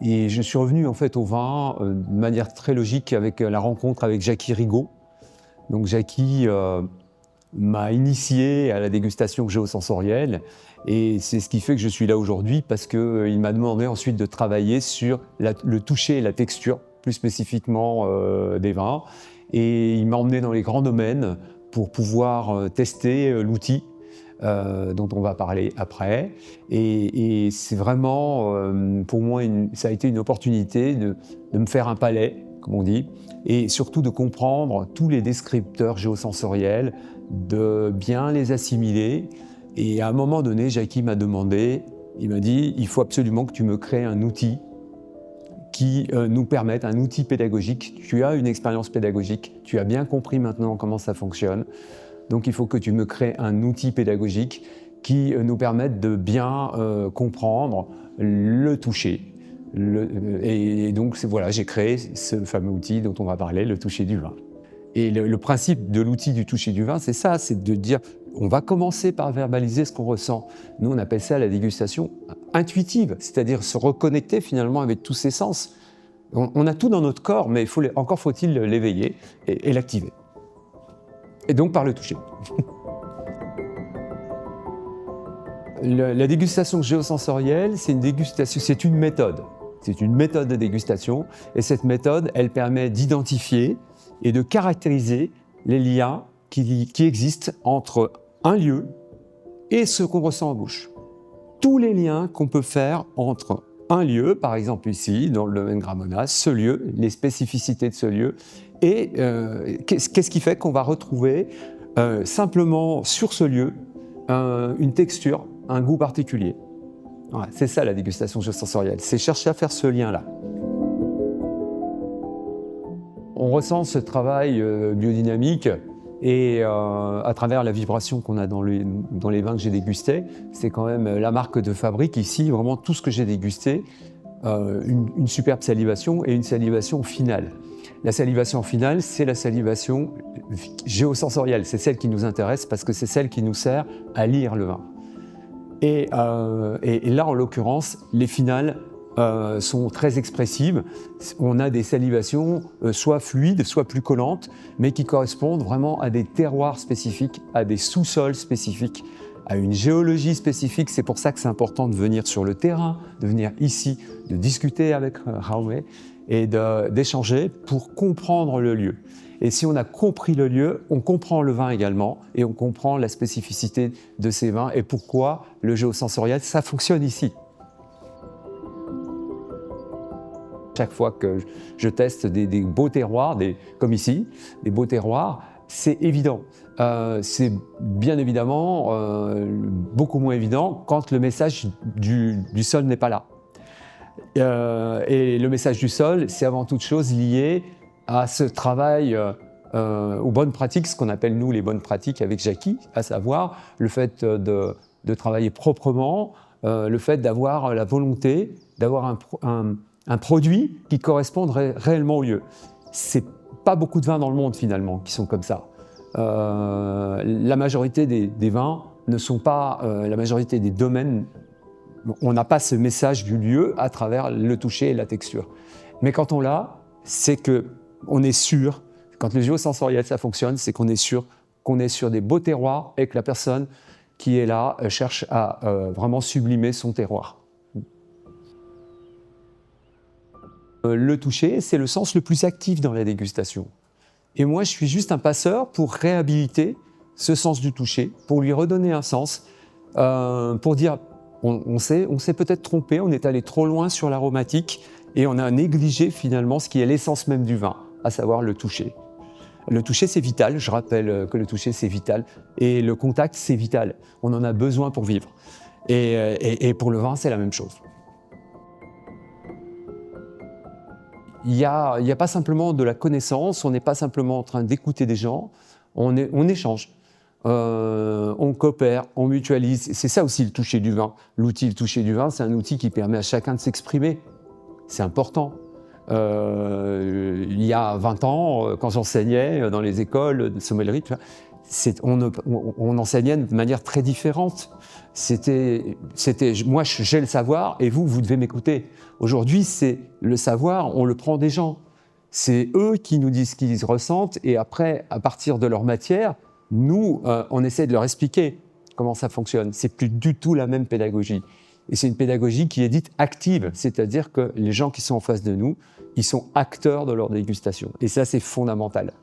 Et je suis revenu en fait au vin de manière très logique avec la rencontre avec Jacky Rigaud. Donc Jacky m'a initié à la dégustation géosensorielle et c'est ce qui fait que je suis là aujourd'hui parce qu'il m'a demandé ensuite de travailler sur le toucher et la texture, plus spécifiquement des vins. Et il m'a emmené dans les grands domaines pour pouvoir tester l'outil dont on va parler après. Et c'est vraiment, pour moi, ça a été une opportunité de me faire un palais, comme on dit, et surtout de comprendre tous les descripteurs géosensoriels, de bien les assimiler. Et à un moment donné, Jacky m'a demandé, il m'a dit, il faut absolument que tu me crées un outil qui nous permette, un outil pédagogique. Tu as une expérience pédagogique, tu as bien compris maintenant comment ça fonctionne. Donc il faut que tu me crées un outil pédagogique qui nous permette de bien comprendre le toucher. Et donc voilà, j'ai créé ce fameux outil dont on va parler, le toucher du vin. Et le principe de l'outil du toucher du vin, c'est ça, c'est de dire, on va commencer par verbaliser ce qu'on ressent. Nous, on appelle ça la dégustation intuitive, c'est-à-dire se reconnecter finalement avec tous ses sens. On a tout dans notre corps, mais encore faut-il l'éveiller et l'activer. Et donc par le toucher. La dégustation géosensorielle, c'est une méthode. C'est une méthode de dégustation, et cette méthode, elle permet d'identifier et de caractériser les liens qui existent entre un lieu et ce qu'on ressent en bouche. Tous les liens qu'on peut faire entre un lieu, par exemple ici, dans le domaine Gramonas, ce lieu, les spécificités de ce lieu, et qu'est-ce qui fait qu'on va retrouver simplement sur ce lieu une texture, un goût particulier. Ouais, c'est ça la dégustation géosensorielle, c'est chercher à faire ce lien-là. On ressent ce travail biodynamique et à travers la vibration qu'on a dans les vins que j'ai dégustés, c'est quand même la marque de fabrique ici, vraiment tout ce que j'ai dégusté, une superbe salivation et une salivation finale. La salivation finale, c'est la salivation géosensorielle, c'est celle qui nous intéresse parce que c'est celle qui nous sert à lire le vin. Et là, en l'occurrence, les finales sont très expressives. On a des salivations soit fluides, soit plus collantes, mais qui correspondent vraiment à des terroirs spécifiques, à des sous-sols spécifiques, à une géologie spécifique. C'est pour ça que c'est important de venir sur le terrain, de venir ici, de discuter avec Jaume et d'échanger pour comprendre le lieu. Et si on a compris le lieu, on comprend le vin également et on comprend la spécificité de ces vins et pourquoi le géosensoriel, ça fonctionne ici. Chaque fois que je teste des beaux terroirs, comme ici, des beaux terroirs, c'est évident. C'est bien évidemment beaucoup moins évident quand le message du sol n'est pas là. Et le message du sol, c'est avant toute chose lié à ce travail aux bonnes pratiques, ce qu'on appelle nous les bonnes pratiques avec Jacky, à savoir le fait de travailler proprement, le fait d'avoir la volonté d'avoir un produit qui corresponde réellement au lieu. C'est pas beaucoup de vins dans le monde finalement qui sont comme ça. La majorité des vins ne sont pas, la majorité des domaines, on n'a pas ce message du lieu à travers le toucher et la texture. Mais quand on l'a, c'est qu'on est sûr, quand le géosensoriel ça fonctionne, c'est qu'on est sûr qu'on est sur des beaux terroirs et que la personne qui est là cherche à vraiment sublimer son terroir. Le toucher, c'est le sens le plus actif dans la dégustation. Et moi, je suis juste un passeur pour réhabiliter ce sens du toucher, pour lui redonner un sens, pour dire, on s'est peut-être trompé, on est allé trop loin sur l'aromatique et on a négligé finalement ce qui est l'essence même du vin, à savoir le toucher. Le toucher, c'est vital, je rappelle que le toucher, c'est vital, et le contact, c'est vital. On en a besoin pour vivre. Et pour le vin, c'est la même chose. Il n'y a pas simplement de la connaissance, on n'est pas simplement en train d'écouter des gens, on échange, on coopère, on mutualise. C'est ça aussi le toucher du vin. L'outil, le toucher du vin, c'est un outil qui permet à chacun de s'exprimer. C'est important. Il y a 20 ans, quand j'enseignais dans les écoles de sommellerie, on enseignait de manière très différente. Moi, j'ai le savoir et vous devez m'écouter. Aujourd'hui, c'est le savoir, on le prend des gens. C'est eux qui nous disent ce qu'ils ressentent et après, à partir de leur matière, nous, on essaie de leur expliquer comment ça fonctionne. C'est plus du tout la même pédagogie. Et c'est une pédagogie qui est dite active, c'est-à-dire que les gens qui sont en face de nous, ils sont acteurs de leur dégustation. Et ça, c'est fondamental.